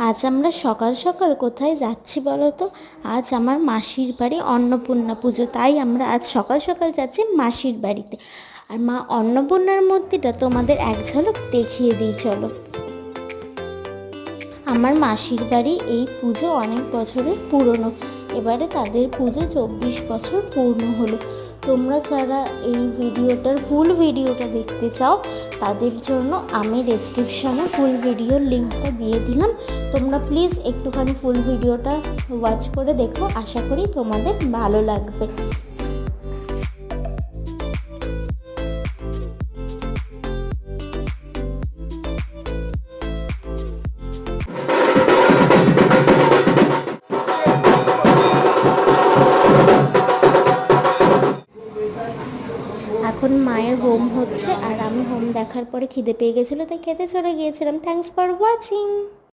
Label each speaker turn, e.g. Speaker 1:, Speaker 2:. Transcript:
Speaker 1: আজ আমরা সকাল সকাল কোথায় যাচ্ছি বলো তো? আজ আমার মাসির বাড়ি অন্নপূর্ণা পুজো, তাই আমরা আজ সকাল সকাল যাচ্ছি মাসির বাড়িতে। আর মা অন্নপূর্ণার মূর্তিটা তোমাদের এক ঝলক দেখিয়ে দিই চলো। আমার মাসির বাড়ি এই পুজো অনেক বছরের পুরনো, এবারে তাদের পুজো 24 বছর পূর্ণ হলো। তোমরা যারা এই ভিডিওটার ফুল ভিডিওটা দেখতে চাও তাদের জন্য আমি ডেসক্রিপশানে ফুল ভিডিওর লিঙ্কটা দিয়ে দিলাম। তোমরা প্লিজ একটুখানি ফুল ভিডিওটা ওয়াচ করে দেখো, আশা করি তোমাদের ভালো লাগবে। এখন মায়ের হোম হচ্ছে, আর আমি হোম দেখার পরে খিদে পেয়ে গেছিলো, তাই খেতে চলে গিয়েছিলাম। Thanks for watching.